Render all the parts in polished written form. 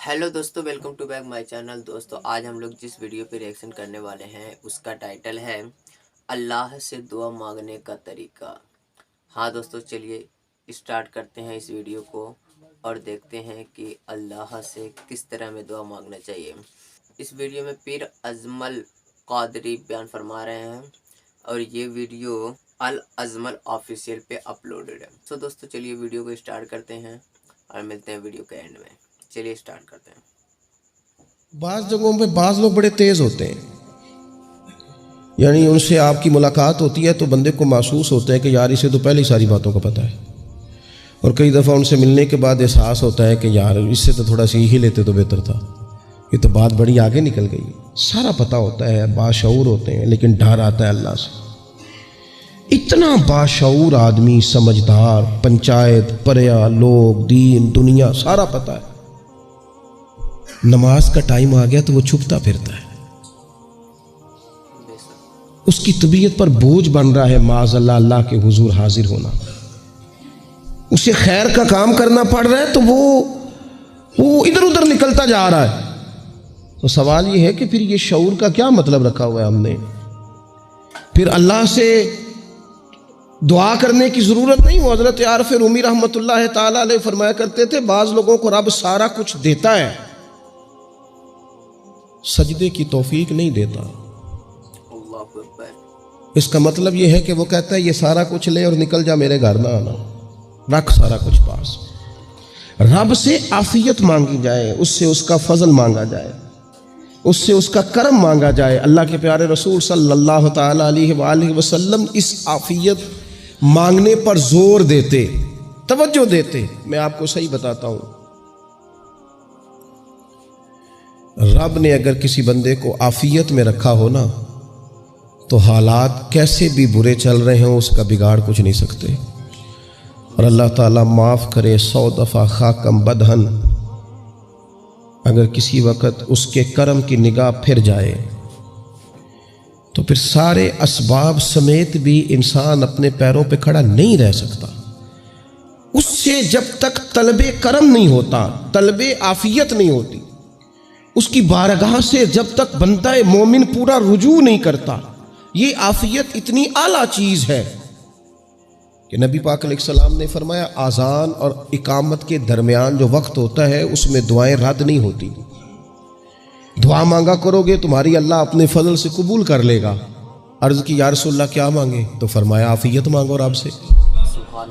Hello दोस्तों, welcome to back my channel. दोस्तों आज हम लोग जिस वीडियो पे रिएक्शन करने वाले हैं उसका टाइटल है अल्लाह से दुआ मांगने का तरीका। हाँ दोस्तों, चलिए स्टार्ट करते हैं इस वीडियो को और देखते हैं कि अल्लाह से किस तरह में दुआ मांगना चाहिए। इस वीडियो में पीर अजमल कादरी बयान फरमा रहे हैं और ये वीडियो अल अजमल ऑफिशियल पे अपलोडेड है। तो दोस्तों चलिए वीडियो को स्टार्ट करते हैं और मिलते हैं वीडियो के एंड में। चलिए स्टार्ट करते हैं। बाज़ जगहों पे बाज़ लोग बड़े तेज़ होते हैं, यानी उनसे आपकी मुलाकात होती है तो बंदे को महसूस होता है कि यार इसे तो पहले ही सारी बातों का पता है, और कई दफ़ा उनसे मिलने के बाद एहसास होता है कि यार इससे तो थोड़ा सीख ही लेते तो बेहतर था, ये तो बात बड़ी आगे निकल गई। सारा पता होता है, बाशऊर होते हैं, लेकिन डर आता है अल्लाह से। इतना बाशऊर आदमी, समझदार, पंचायत, पर्या, लोग, दीन, दुनिया सारा पता है, नमाज का टाइम आ गया तो वो छुपता फिरता है। उसकी तबीयत पर बोझ बन रहा है माज़अल्लाह अल्लाह के हुजूर हाजिर होना। उसे खैर का काम करना पड़ रहा है तो वो इधर उधर निकलता जा रहा है। तो सवाल ये है कि फिर ये शऊर का क्या मतलब रखा हुआ है हमने? फिर अल्लाह से दुआ करने की ज़रूरत नहीं। वो हज़रत आरिफ रूमी रहमतुल्लाह ताला अलैह फरमाया करते थे, बाज़ लोगों को रब सारा कुछ देता है, सजदे की तौफीक नहीं देता। इसका मतलब यह है कि वो कहता है ये सारा कुछ ले और निकल जा, मेरे घर ना आना, रख सारा कुछ पास। रब से आफियत मांगी जाए, उससे उसका फजल मांगा जाए, उससे उसका करम मांगा जाए। अल्लाह के प्यारे रसूल सल्लल्लाहु ताला अलैहि वसल्लम इस आफियत मांगने पर जोर देते, तवज्जो देते। मैं आपको सही बताता हूँ, रब ने अगर किसी बंदे को आफियत में रखा हो ना, तो हालात कैसे भी बुरे चल रहे हों उसका बिगाड़ कुछ नहीं सकते। और अल्लाह ताला माफ़ करे 100 दफ़ा खाकम बदहन, अगर किसी वक़्त उसके करम की निगाह फिर जाए तो फिर सारे असबाब समेत भी इंसान अपने पैरों पे खड़ा नहीं रह सकता। उससे जब तक तलबे करम नहीं होता, तलबे आफियत नहीं होती, उसकी बारगाह से जब तक बंदा मोमिन पूरा रुजू नहीं करता, ये आफियत इतनी आला चीज़ है कि नबी पाक अलैहिस्सलाम ने फरमाया आज़ान और इकामत के दरमियान जो वक्त होता है उसमें दुआएं रद्द नहीं होती। दुआ मांगा करोगे तुम्हारी अल्लाह अपने फजल से कबूल कर लेगा। अर्ज़ की या रसूलल्लाह क्या मांगे? तो फरमाया आफियत मांगो रब से।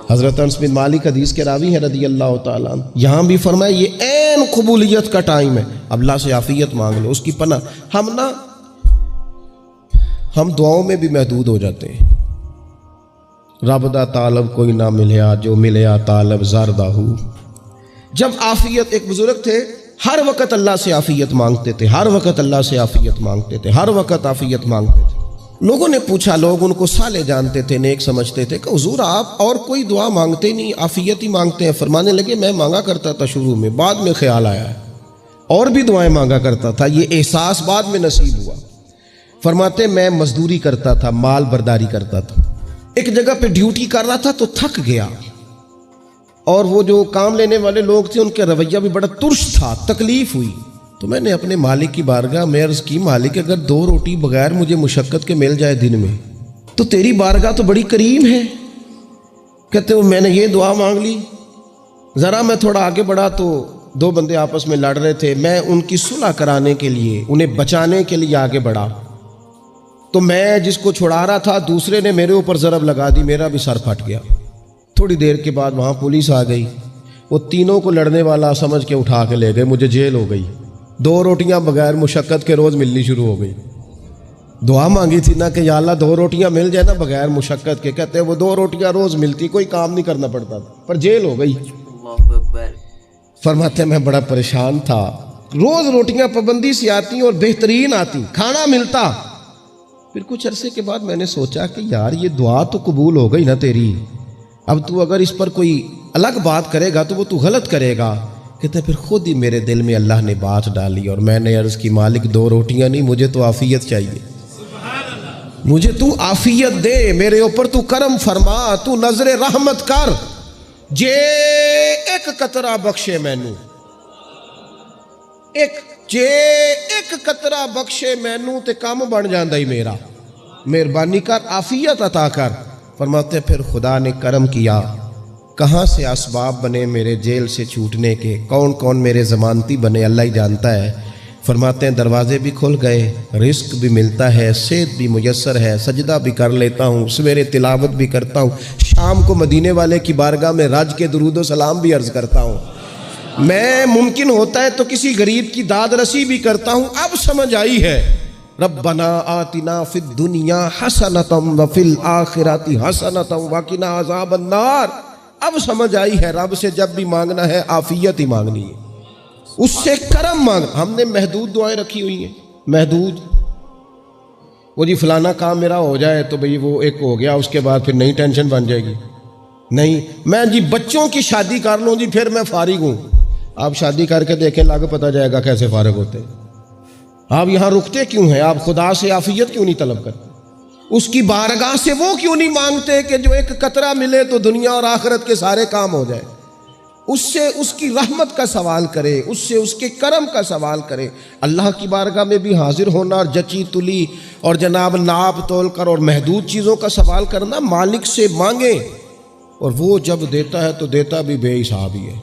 हज़रत अनस बिन मालिक हदीस के रावी है रदी अल्लाह ताला अन्हु, यहाँ भी फरमाया ये ऐन कबूलियत का टाइम है, अल्लाह से आफियत मांग लो, उसकी पनाह। हम दुआओं में भी महदूद हो जाते हैं। रब दा तालब कोई ना मिलया, जो मिलया तालब ज़रदाहू। जब आफियत, एक बुजुर्ग थे, हर वक़्त अल्लाह से आफियत मांगते थे, हर वक़्त अल्लाह से आफियत मांगते थे, हर वक़्त आफियत मांगते थे। लोगों ने पूछा, लोग उनको साले जानते थे, नेक समझते थे कि हुजूर आप और कोई दुआ मांगते नहीं, आफियत ही मांगते हैं। फरमाने लगे मैं मांगा करता था शुरू में, बाद में ख्याल आया है और भी दुआएं मांगा करता था, ये एहसास बाद में नसीब हुआ। फरमाते मैं मजदूरी करता था, माल बर्दारी करता था, एक जगह पे ड्यूटी कर रहा था तो थक गया, और वो जो काम लेने वाले लोग थे उनका रवैया भी बड़ा तुर्श था, तकलीफ हुई। तो मैंने अपने मालिक की बारगाह में अर्ज़ की, मालिक अगर 2 रोटी बगैर मुझे मुशक्क़त के मिल जाए दिन में तो तेरी बारगाह तो बड़ी करीम है। कहते हो मैंने ये दुआ मांग ली। ज़रा मैं थोड़ा आगे बढ़ा तो 2 बंदे आपस में लड़ रहे थे, मैं उनकी सुलह कराने के लिए, उन्हें बचाने के लिए आगे बढ़ा, तो मैं जिसको छुड़ा रहा था दूसरे ने मेरे ऊपर ज़रब लगा दी, मेरा भी सर फट गया। थोड़ी देर के बाद वहाँ पुलिस आ गई, वो तीनों को लड़ने वाला समझ के उठा के ले गए, मुझे जेल हो गई। 2 रोटियां बगैर मुशक्क़त के रोज़ मिलनी शुरू हो गई। दुआ मांगी थी ना कि या अल्लाह 2 रोटियां मिल जाए ना बगैर मुशक्क़त के, कहते वो 2 रोटियां रोज़ मिलती, कोई काम नहीं करना पड़ता था, पर जेल हो गई। फरमाते मैं बड़ा परेशान था, रोज़ रोटियां पाबंदी से आती और बेहतरीन आती, खाना मिलता। फिर कुछ अरसे के बाद मैंने सोचा कि यार ये दुआ तो कबूल हो गई ना तेरी, अब तू अगर इस पर कोई अलग बात करेगा तो वो तू गलत करेगा। कहते फिर खुद ही मेरे दिल में अल्लाह ने बात डाली और मैंने अर्ज़ की मालिक 2 रोटियां नहीं, मुझे तो आफियत चाहिए, मुझे तू आफियत दे, मेरे ऊपर तू करम फरमा, तू नजर रहमत कर, जे एक कतरा बख्शे मैनू। ਜੇ ਇੱਕ ਕਤਰਾ ਬਖਸ਼ੇ ਮੈਨੂੰ ਤੇ ਕੰਮ ਬਣ ਜਾਂਦਾ ਹੀ ਮੇਰਾ, मेहरबानी कर, आफियत अता कर। फरमाते फिर खुदा ने करम किया, कहाँ से असबाब बने मेरे जेल से छूटने के, कौन कौन मेरे ज़मानती बने अल्लाह ही जानता है। फरमाते हैं दरवाज़े भी खुल गए, रिस्क भी मिलता है, सेहत भी मुयस्सर है, सजदा भी कर लेता हूँ, सवेरे तिलावत भी करता हूँ, शाम को मदीने वाले की बारगाह में राज के दुरूद व सलाम भी अर्ज़ करता हूँ, मैं मुमकिन होता है तो किसी गरीब की दाद रसी भी करता हूँ। अब समझ आई है, रब्बना आतिना फिद दुनिया हसनतम व फिल आखिरति हसनतम वकिना अज़ाबन नार। अब समझ आई है, रब से जब भी मांगना है आफियत ही मांगनी है, उससे करम मांग। हमने महदूद दुआएं रखी हुई हैं, महदूद, वो जी फलाना काम मेरा हो जाए तो भाई वो एक हो गया, उसके बाद फिर नई टेंशन बन जाएगी। नहीं, मैं जी बच्चों की शादी कर लूँ जी फिर मैं फारिग हूँ। आप शादी करके देखें, लाग पता जाएगा कैसे फारिग होते हैं। आप यहाँ रुकते क्यों हैं? आप खुदा से आफियत क्यों नहीं तलब करते? उसकी बारगाह से वो क्यों नहीं मांगते कि जो एक कतरा मिले तो दुनिया और आखिरत के सारे काम हो जाए? उससे उसकी रहमत का सवाल करे, उससे उसके करम का सवाल करे। अल्लाह की बारगाह में भी हाजिर होना और जची तुली और जनाब नाप तोल कर और महदूद चीज़ों का सवाल करना, मालिक से मांगे। और वो जब देता है तो देता भी बेहिसाब ही है।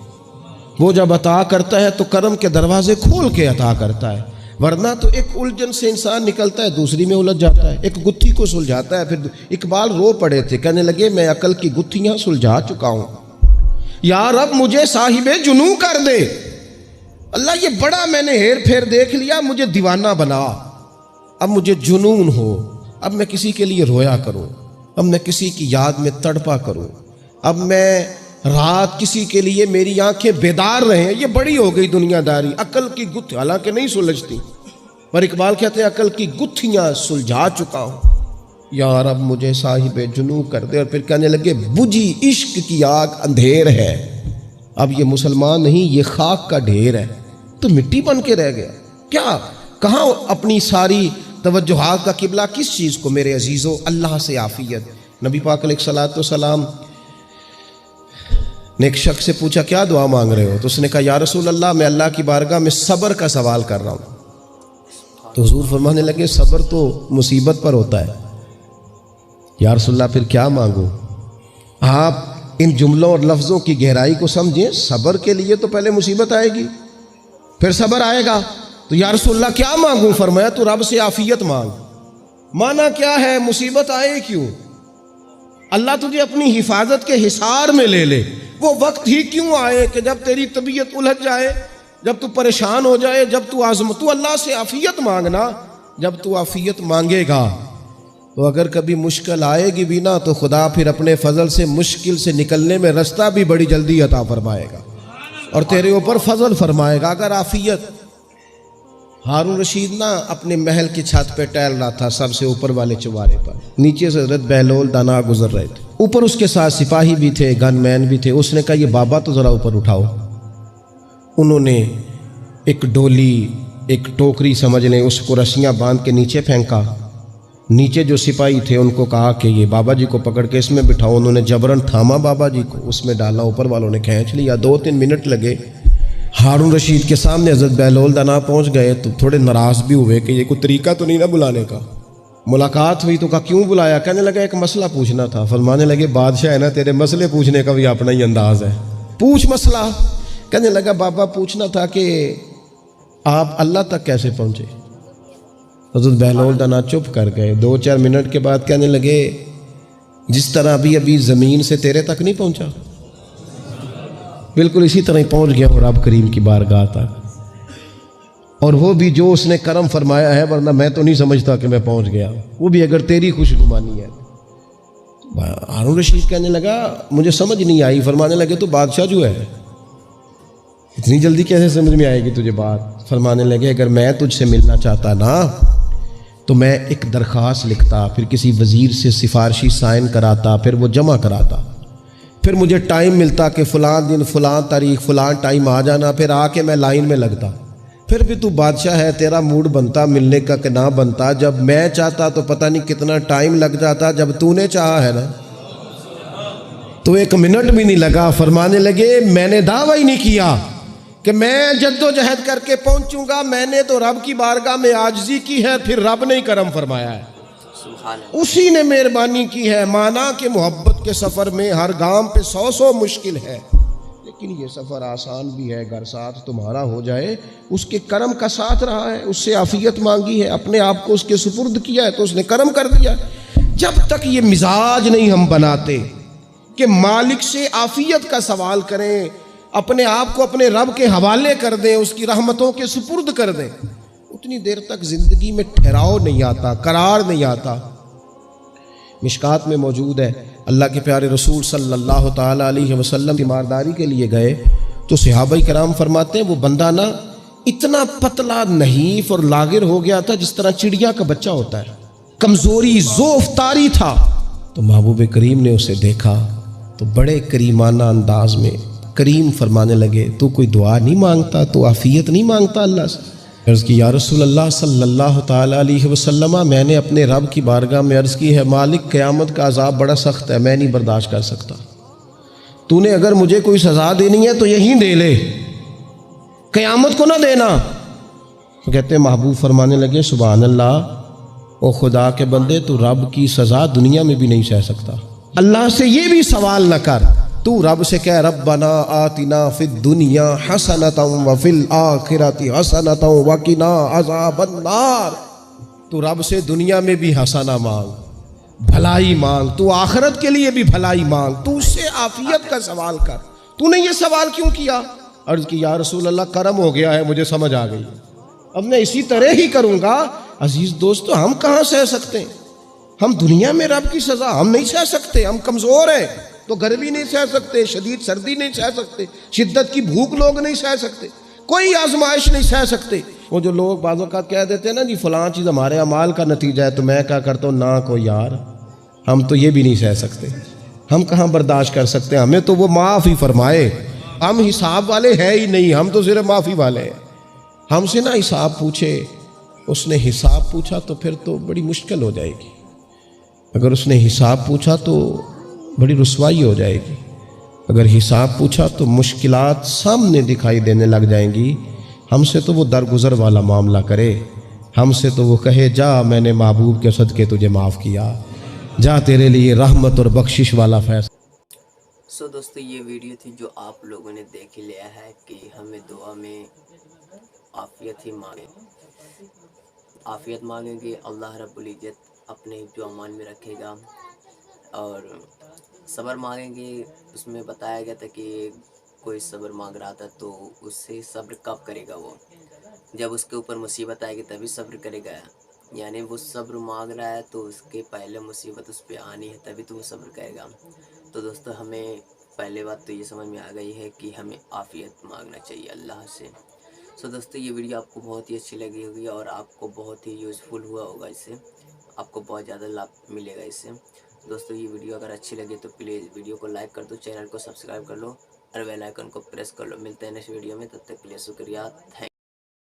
वो जब अता करता है तो करम के दरवाजे खोल के अता करता है, वरना तो एक उलझन से इंसान निकलता है, दूसरी में उलझ जाता है। एक गुत्थी को सुलझाता है, फिर इकबाल रो पड़े थे, कहने लगे मैं अकल की गुत्थियां सुलझा चुका हूं, या रब मुझे साहिबे जुनू कर दे। अल्लाह ये बड़ा मैंने हेर फेर देख लिया, मुझे दीवाना बना, अब मुझे जुनून हो, अब मैं किसी के लिए रोया करूं, अब मैं किसी की याद में तड़पा करूं, अब मैं रात किसी के लिए मेरी आंखें बेदार रहे। ये बड़ी हो गई दुनियादारी, अकल की गुत्थी हालांकि नहीं सुलझती, पर इकबाल कहते हैं अकल की गुत्थियां सुलझा चुका हूं, यार अब मुझे साहिबे जुनू कर दे। और फिर कहने लगे बुझी इश्क की आग अंधेर है, अब ये मुसलमान नहीं ये खाक का ढेर है। तो मिट्टी बन के रह गया क्या? कहाँ अपनी सारी तवज्जुहात का किबला किस चीज़ को? मेरे अजीज़ों, अल्लाह से आफियत। नबी पाक अलैहिस्सलाम ने एक शख्स से पूछा क्या दुआ मांग रहे हो? तो उसने कहा या रसूल अल्लाह मैं अल्लाह की बारगाह में सब्र का सवाल कर रहा हूँ। तो हुजूर फरमाने लगे सब्र तो मुसीबत पर होता है। या रसूल अल्लाह फिर क्या मांगूं? आप इन जुमलों और लफ्ज़ों की गहराई को समझें। सब्र के लिए तो पहले मुसीबत आएगी, फिर सब्र आएगा। तो या रसूल अल्लाह क्या मांगूं? फरमाया तो रब से आफियत मांग। माना क्या है? मुसीबत आए क्यों? अल्लाह तुझे अपनी हिफाजत के हिसार में ले ले। वो वक्त ही क्यों आए कि जब तेरी तबीयत उलझ जाए, जब तू परेशान हो जाए, जब तू तू अल्लाह से आफियत मांगना। जब तू आफियत मांगेगा तो अगर कभी मुश्किल आएगी भी ना, तो खुदा फिर अपने फजल से मुश्किल से निकलने में रास्ता भी बड़ी जल्दी अता फरमाएगा और तेरे ऊपर फजल फरमाएगा। अगर आफियत, हारून रशीद ना अपने महल की छत पे टहल रहा था, सबसे ऊपर वाले चुबारे पर, नीचे से हज़रत बहलोल दाना गुजर रहे थे, ऊपर उसके साथ सिपाही भी थे, गनमैन भी थे। उसने कहा ये बाबा तो ज़रा ऊपर उठाओ। उन्होंने एक डोली, एक टोकरी समझ लें, उसको रस्सियाँ बांध के नीचे फेंका। नीचे जो सिपाही थे उनको कहा कि ये बाबा जी को पकड़ के इसमें बिठाओ। उन्होंने जबरन थामा बाबा जी को, उसमें डाला, ऊपर वालों ने खींच लिया। 2-3 मिनट लगे। हारून रशीद के सामने हज़रत बहलोल दाना पहुँच गए तो थोड़े नाराज़ भी हुए कि ये कोई तरीका तो नहीं ना बुलाने का। मुलाकात हुई तो कहा क्यों बुलाया? कहने लगा एक मसला पूछना था। फरमाने लगे बादशाह है ना, तेरे मसले पूछने का भी अपना ही अंदाज़ है, पूछ मसला। कहने लगा बाबा पूछना था कि आप अल्लाह तक कैसे पहुँचे? हज़रत बहलोल दाना चुप कर गए। 2-4 मिनट के बाद कहने लगे जिस तरह अभी ज़मीन से तेरे तक नहीं पहुँचा, बिल्कुल इसी तरह ही पहुँच गया और रब करीम की बारगाह तक। और वो भी जो उसने करम फरमाया है, वरना मैं तो नहीं समझता कि मैं पहुँच गया, वो भी अगर तेरी खुशगुमानी है। हारून रशीद कहने लगा मुझे समझ नहीं आई। फरमाने लगे तो बादशाह जो है, इतनी जल्दी कैसे समझ में आएगी तुझे बात? फरमाने लगे अगर मैं तुझसे मिलना चाहता ना तो मैं एक दरख्वास्त लिखता, फिर किसी वज़ीर से सिफारशी साइन कराता, फिर वो जमा कराता, फिर मुझे टाइम मिलता कि फ़लाँ दिन फ़लाँ तारीख फ़लाँ टाइम आ जाना, फिर आके मैं लाइन में लगता। फिर भी तू बादशाह है, तेरा मूड बनता मिलने का कि ना बनता। जब मैं चाहता तो पता नहीं कितना टाइम लग जाता, जब तूने चाहा है ना तो 1 मिनट भी नहीं लगा। फरमाने लगे मैंने दावा ही नहीं किया کہ میں جدوجہد کر کے پہنچوں گا، میں نے تو رب کی بارگاہ میں عاجزی کی ہے، پھر رب نے ہی کرم فرمایا ہے، سبحان اللہ۔ اسی نے مہربانی کی ہے۔ مانا کہ محبت کے سفر میں ہر گام پہ 100 مشکل ہے، لیکن یہ سفر آسان بھی ہے، گر ساتھ تمہارا ہو جائے۔ اس کے کرم کا ساتھ رہا ہے، اس سے عافیت مانگی ہے، اپنے آپ کو اس کے سپرد کیا ہے تو اس نے کرم کر دیا۔ جب تک یہ مزاج نہیں ہم بناتے کہ مالک سے عافیت کا سوال کریں، اپنے آپ کو اپنے رب کے حوالے کر دیں، اس کی رحمتوں کے سپرد کر دیں، اتنی دیر تک زندگی میں ٹھہراؤ نہیں آتا، قرار نہیں آتا۔ مشکات میں موجود ہے، اللہ کے پیارے رسول صلی اللہ تعالیٰ علیہ وسلم تیمارداری کے لیے گئے تو صحابہ کرام فرماتے ہیں وہ بندہ نا اتنا پتلا نحیف اور لاغر ہو گیا تھا جس طرح چڑیا کا بچہ ہوتا ہے، کمزوری ضعف طاری تھا۔ تو محبوب کریم نے اسے دیکھا تو بڑے کریمانہ انداز میں کریم فرمانے لگے، تو کوئی دعا نہیں مانگتا، تو عافیت نہیں مانگتا اللہ سے؟ عرض کی یا رسول اللہ صلی اللہ تعالیٰ علیہ وسلم، میں نے اپنے رب کی بارگاہ میں عرض کی ہے مالک قیامت کا عذاب بڑا سخت ہے، میں نہیں برداشت کر سکتا، تو نے اگر مجھے کوئی سزا دینی ہے تو یہیں دے لے، قیامت کو نہ دینا۔ تو کہتے ہیں محبوب فرمانے لگے سبحان اللہ، او خدا کے بندے تو رب کی سزا دنیا میں بھی نہیں سہ سکتا، اللہ سے یہ بھی سوال نہ کر، تو رب سے کہہ ربنا آتنا فی الدنیا حسنۃ وفی الآخرۃ حسنۃ وقنا عذاب النار۔ تو رب سے دنیا میں بھی حسنہ مانگ، بھلائی مانگ، تو آخرت کے لیے بھی بھلائی مانگ، تو اس سے عافیت کا سوال کر۔ تو نے یہ سوال کیوں کیا؟ عرض کی یا رسول اللہ کرم ہو گیا ہے، مجھے سمجھ آ گئی، اب میں اسی طرح ہی کروں گا۔ عزیز دوستو، ہم کہاں سہ سکتے ہیں؟ ہم دنیا میں رب کی سزا ہم نہیں سہ سکتے، ہم کمزور ہیں، تو گرمی نہیں سہ سکتے، شدید سردی نہیں سہ سکتے، شدت کی بھوک لوگ نہیں سہ سکتے، کوئی آزمائش نہیں سہ سکتے۔ وہ جو لوگ بعض اوقات کہہ دیتے ہیں نا جی فلاں چیز ہمارے اعمال کا نتیجہ ہے، تو میں کیا کرتا ہوں نا کو یار، ہم تو یہ بھی نہیں سہ سکتے، ہم کہاں برداشت کر سکتے ہیں، ہمیں تو وہ معاف ہی فرمائے، ہم حساب والے ہے ہی نہیں، ہم تو صرف معافی والے ہیں۔ ہم سے نہ حساب پوچھے، اس نے حساب پوچھا تو پھر تو بڑی مشکل ہو جائے گی، اگر اس نے حساب پوچھا تو بڑی رسوائی ہو جائے گی، اگر حساب پوچھا تو مشکلات سامنے دکھائی دینے لگ جائیں گی۔ ہم سے تو وہ درگزر والا معاملہ کرے، ہم سے تو وہ کہے جا میں نے محبوب کے صدقے تجھے معاف کیا، جا تیرے لیے رحمت اور بخشش والا فیصلہ۔ سو دوستو یہ ویڈیو تھی جو آپ لوگوں نے دیکھ ہی لیا ہے کہ ہمیں دعا میں عافیت ہی مانگیں، عافیت مانگیں گے، اللہ رب العزت اپنے جو امان میں رکھے گا، اور صبر مانگیں گے۔ اس میں بتایا گیا تھا کہ کوئی صبر مانگ رہا تھا تو اس سے صبر کب کرے گا، وہ جب اس کے اوپر مصیبت آئے گی تبھی صبر کرے گا، یعنی وہ صبر مانگ رہا ہے تو اس کے پہلے مصیبت اس پہ آنی ہے تبھی تو وہ صبر کرے گا۔ تو دوستو ہمیں پہلے بات تو یہ سمجھ میں آ گئی ہے کہ ہمیں عافیت مانگنا چاہیے اللہ سے۔ سو دوستو یہ ویڈیو آپ کو بہت ہی اچھی لگی ہوگی اور آپ کو بہت ہی یوزفل ہوا ہوگا، اس سے آپ کو بہت زیادہ لابھ ملے گا اس سے۔ دوستو یہ ویڈیو اگر اچھی لگے تو پلیز ویڈیو کو لائک کر دو، چینل کو سبسکرائب کر لو اور بیل آئیکن کو پریس کر لو۔ ملتے ہیں نیکسٹ ویڈیو میں، تب تک کے لیے شکریہ، تھینک